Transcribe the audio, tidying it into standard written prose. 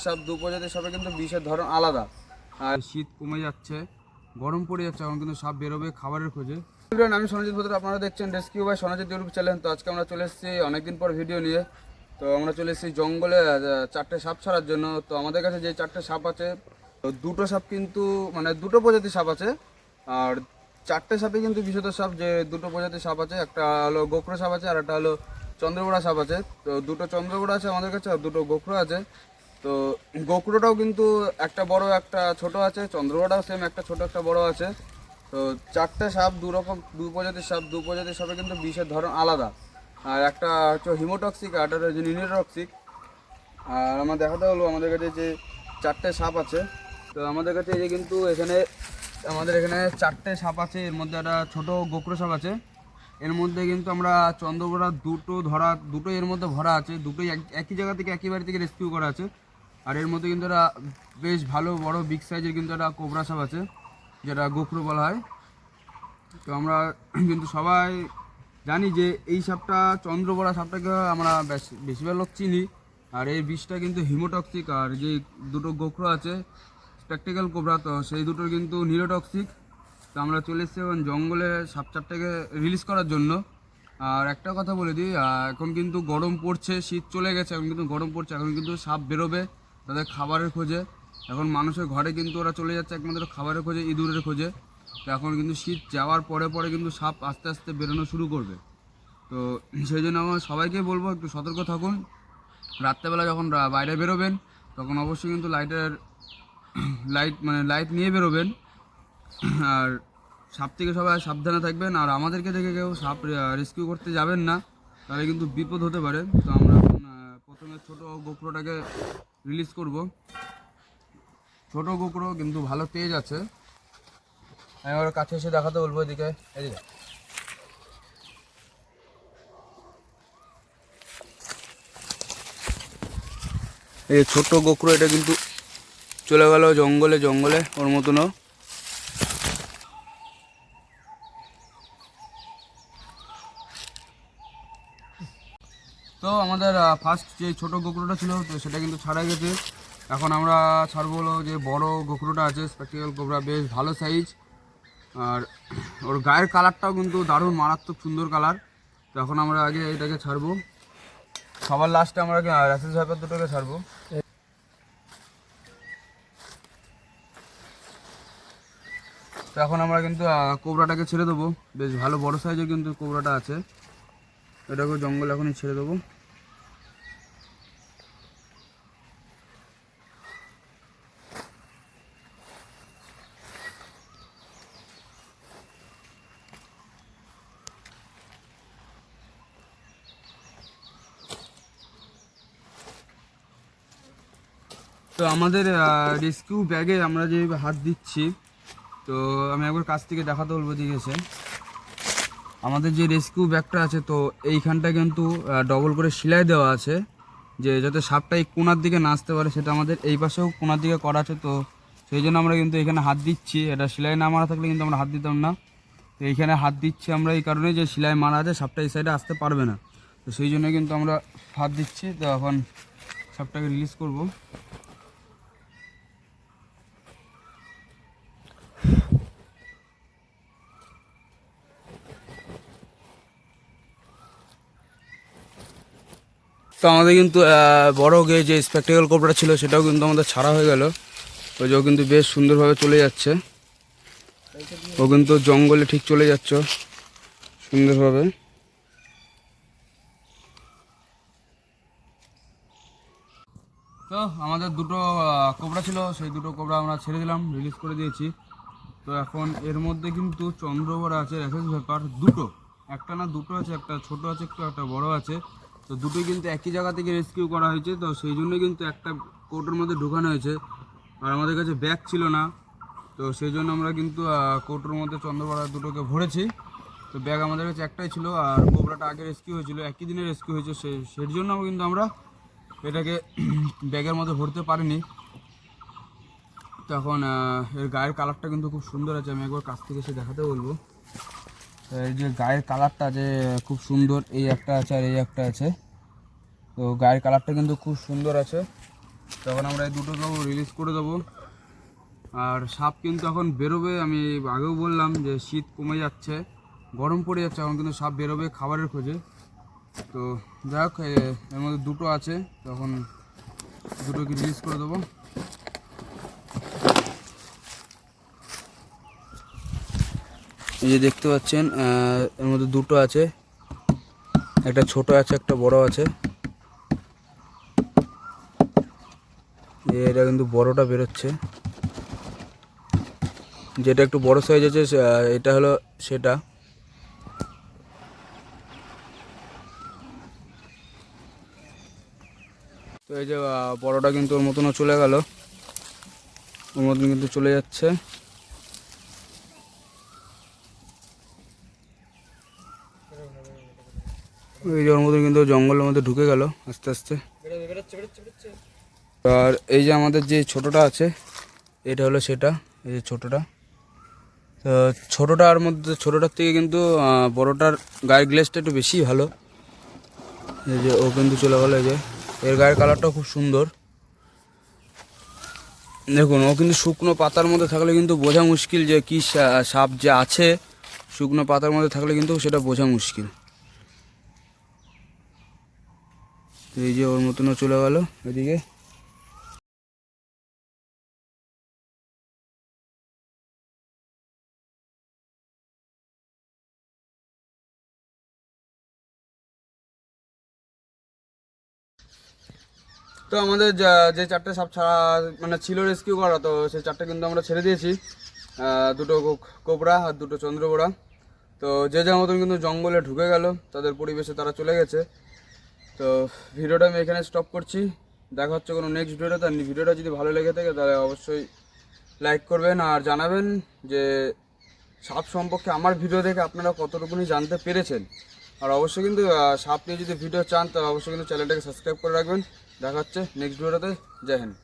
সব দু প্রজাতির সাপে কিন্তু বিষের ধরন আলাদা। আর শীত কমে যাচ্ছে, গরম পড়ে যাচ্ছে, এখন কিন্তু সাপ বেরোবে খাবারের খোঁজে। আমি সনজিৎ ভদ্র, আপনারা দেখছেন rescue by Sanjit YouTube channel. তো আজকে আমরা চলে এসেছি অনেকদিন পর ভিডিও নিয়ে। তো আমরা চলে এসেছি জঙ্গলে চারটে সাপ ছাড়ার জন্য। তো আমাদের কাছে যে চারটে সাপ আছে, তো দুটো সাপ কিন্তু মানে দুটো প্রজাতির সাপ আছে, আর চারটে সাপে কিন্তু বিষধর সাপ। যে দুটো প্রজাতির সাপ আছে, একটা হলো গোখরো সাপ আছে আর একটা হলো চন্দ্রবোড়া সাপ আছে। তো দুটো চন্দ্রবোড়া আছে আমাদের কাছে আর দুটো গোখরো আছে। তো গোখরোটাও কিন্তু একটা বড় একটা ছোট আছে, চন্দ্রবোড়াটাও সেম একটা ছোট একটা বড় আছে। তো চারটে সাপ দু রকম, দু প্রজাতির সাপ। দু প্রজাতির সাপে কিন্তু বিষের ধরন আলাদা, আর একটা হচ্ছে হিমোটক্সিক আর একটা হচ্ছে নিউরোটক্সিক। আর আমার দেখাতে হলো আমাদের কাছে যে চারটে সাপ আছে। তো আমাদের কাছে এই যে কিন্তু আমাদের এখানে চারটে সাপ আছে, এর মধ্যে একটা ছোটো গোখরো সাপ আছে। এর মধ্যে কিন্তু আমরা চন্দ্রবোড়া দুটো এর মধ্যে ভরা আছে, দুটোই একই জায়গা থেকে একই বাড়ি থেকে রেস্কিউ করা আছে। আর এর মধ্যে কিন্তু একটা বেশ ভালো বড় বিগ সাইজের কিন্তু একটা কোবরা সাপ আছে, যেটা গোখরো বলা হয়। তো আমরা কিন্তু সবাই জানি যে এই সাপটা চন্দ্রবোড়া সাপটাকে আমরা বেশিরভাগ লোক চিনি। আর এই বিষটা কিন্তু হিমোটক্সিক। আর যে দুটো গোখরো আছে স্পেকটেকল কোবরা, তো সেই দুটোর কিন্তু নিউরোটক্সিক। তো আমরা চলে এসেছি এখন জঙ্গলে সাপ চারটাকে রিলিজ করার জন্য। আর একটা কথা বলে দিই, এখন কিন্তু গরম পড়ছে, শীত চলে গেছে, এখন কিন্তু গরম পড়ছে, এখন কিন্তু সাপ বেরোবে তাদের খাবারের খোঁজে। এখন মানুষের ঘরে কিন্তু ওরা চলে যাচ্ছে একমাত্র খাবারের খোঁজে, ইঁদুরের খোঁজে। তো এখন কিন্তু শীত যাওয়ার পরে পরে কিন্তু সাপ আস্তে আস্তে বেরোনো শুরু করবে। তো সেই জন্য আমার সবাইকে বলবো একটু সতর্ক থাকুন। রাত্রেবেলা যখন বাইরে বেরোবেন তখন অবশ্যই কিন্তু লাইট নিয়ে বেরোবেন। আর সাপ থেকে সবাই সাবধানে থাকবেন। আর আমাদেরকে দেখে কেউ সাপ রেস্কিউ করতে যাবেন না, তাহলে কিন্তু বিপদ হতে পারে। তো আমরা এখন প্রথমে ছোটো গোখরোটাকে রিলিজ করব। ছোটো গোখরো কিন্তু ভালো তেজ আছে, আমি ওর কাছে এসে দেখাতে বলবো। এদিকে এই ছোট্ট গোখরো, এটা কিন্তু চলে গেল জঙ্গলে ওর মতনও। তো আমাদের ফার্স্ট যে ছোট গোখরোটা ছিল, তো সেটা কিন্তু ছাড়া গেছে। এখন আমরা ছাড়বো হলো যে বড় গোখরোটা আছে, স্পেকটেকল কোবরা, বেশ ভালো সাইজ। আর ওর গায়ের কালারটাও কিন্তু দারুণ মারাত্মক সুন্দর কালার। তো এখন আমরা আগে এটাকে ছাড়বো, সবার লাস্টে আমরা র্যাসেস ভাইপার দুটোকে ছাড়বো। তো এখন আমরা কিন্তু কোবরাটাকে ছেড়ে দেবো, বেশ ভালো বড় সাইজের কিন্তু কোবরাটা আছে। এটাকে জঙ্গলে এখনই ছেড়ে দেবো। তো আমাদের রেস্কিউ ব্যাগে আমরা যে হাত দিচ্ছি, তো আমি একবার কাছ থেকে দেখাতে বলবো। দিয়েছে আমাদের যে রেস্কিউ ব্যাগটা আছে, তো এইখানটা কিন্তু ডবল করে সেলাই দেওয়া আছে, যে যাতে সাপটা এই কোনার দিকে না আসতে পারে। সেটা আমাদের এই পাশেও কোনার দিকে করা আছে। তো সেই জন্য আমরা কিন্তু এখানে হাত দিচ্ছি। এটা সেলাই না মারা থাকলে কিন্তু আমরা হাত দিতাম না। তো এইখানে হাত দিচ্ছি আমরা এই কারণে যে সেলাই মারা আছে, সাপটা এই সাইডে আসতে পারবে না। তো সেই জন্য কিন্তু আমরা হাত দিচ্ছি। তো এখন সাপটাকে রিলিজ করব। তো আমাদের কিন্তু বড় যে স্পেকটেকল কোবরা ছিল, সেটাও কিন্তু আমাদের ছাড়া হয়ে গেল। ওই যে ও কিন্তু বেশ সুন্দরভাবে চলে যাচ্ছে, ও কিন্তু জঙ্গলে ঠিক চলে যাচ্ছে সুন্দরভাবে। তো আমাদের দুটো কোবরা ছিল, সেই দুটো কোবরা আমরা ছেড়ে দিলাম, রিলিজ করে দিয়েছি। তো এখন এর মধ্যে কিন্তু চন্দ্রবোড়া আছে, র্যাসেস ভাইপার দুটো, একটা না দুটো আছে, একটা ছোট আছে একটু, একটা বড় আছে। তো দুটোই কিন্তু একই জায়গা থেকে রেস্কিউ করা হয়েছে। তো সেই জন্য কিন্তু একটা কোর্টের মধ্যে ঢোকানো হয়েছে। আর আমাদের কাছে ব্যাগ ছিল না, তো সেই জন্য আমরা কিন্তু কোর্টের মধ্যে চন্দ্রবোড়া দুটোকে ভরেছি। তো ব্যাগ আমাদের কাছে একটাই ছিল, আর কোবরাটা আগে রেস্কিউ হয়েছিল, একই দিনে রেস্কিউ হয়েছে, সেই জন্য কিন্তু আমরা এটাকে ব্যাগের মধ্যে ভরতে পারিনি। তো এখন এর গায়ের কালারটা কিন্তু খুব সুন্দর আছে, আমি একবার কাছ থেকে এসে দেখাতে বলবো। এই যে গায়ের কালারটা যে খুব সুন্দর, এই একটা আছে আর এই একটা আছে। তো গায়ের কালারটা কিন্তু খুব সুন্দর আছে। তখন আমরা এই দুটোকেও রিলিজ করে দেবো। আর সাপ কিন্তু এখন বেরোবে, আমি আগেও বললাম যে শীত কমে যাচ্ছে, গরম পড়ে যাচ্ছে, এখন কিন্তু সাপ বেরোবে খাবারের খোঁজে। তো যাই হোক, এর মধ্যে দুটো আছে, তখন দুটোকে রিলিজ করে দেবো। এই যে দেখতে পাচ্ছেন এর মধ্যে দুটো আছে, একটা ছোট আছে একটা বড় আছে। এটা কিন্তু বড়টা বেরোচ্ছে, যেটা একটু বড় সাইজ আছে এটা হলো সেটা। তো এই যে বড়টা কিন্তু ওর মতনও চলে গেল, ওর মতন কিন্তু চলে যাচ্ছে। এই যে ওর মতন কিন্তু জঙ্গলের মধ্যে ঢুকে গেল আস্তে আস্তে। আর এই যে আমাদের যে ছোটটা আছে, এটা হলো সেটা, এই যে ছোটটা। তো ছোটোটার মধ্যে, ছোটোটার থেকে কিন্তু বড়টার গায়ের গ্লেসটা একটু বেশি ভালো। এই যে ও কিন্তু চলে গেলো, এই যে এর গায়ের কালারটাও খুব সুন্দর। দেখুন, ও কিন্তু শুকনো পাতার মধ্যে থাকলে কিন্তু বোঝা মুশকিল যে কী সাপ যে আছে, শুকনো পাতার মধ্যে থাকলে কিন্তু সেটা বোঝা মুশকিল। এই যে ওর মতনও চলে গেল এদিকে। তো আমাদের যে চারটে সাপ ছাড়া মানে ছিল রেস্কিউ করা, তো সেই চারটে কিন্তু আমরা ছেড়ে দিয়েছি। দুটো কোবরা আর দুটো চন্দ্রবোড়া। তো যে যার মতন কিন্তু জঙ্গলে ঢুকে গেল, তাদের পরিবেশে তারা চলে গেছে। তো ভিডিওটা আমি এখানে স্টপ করছি, দেখা হচ্ছে কোনো নেক্সট ভিডিওতে। আর ভিডিওটা যদি ভালো লেগে থাকে তাহলে অবশ্যই লাইক করবেন আর জানাবেন যে সাপ সম্পর্কে আমার ভিডিও দেখে আপনারা কতটুকুনি জানতে পেরেছেন। আর অবশ্যই কিন্তু সাপ নিয়ে যদি ভিডিও চান তাহলে অবশ্যই কিন্তু চ্যানেলটাকে সাবস্ক্রাইব করে রাখবেন। দেখা হচ্ছে নেক্সট ভিডিওতে। জয় হিন্দ।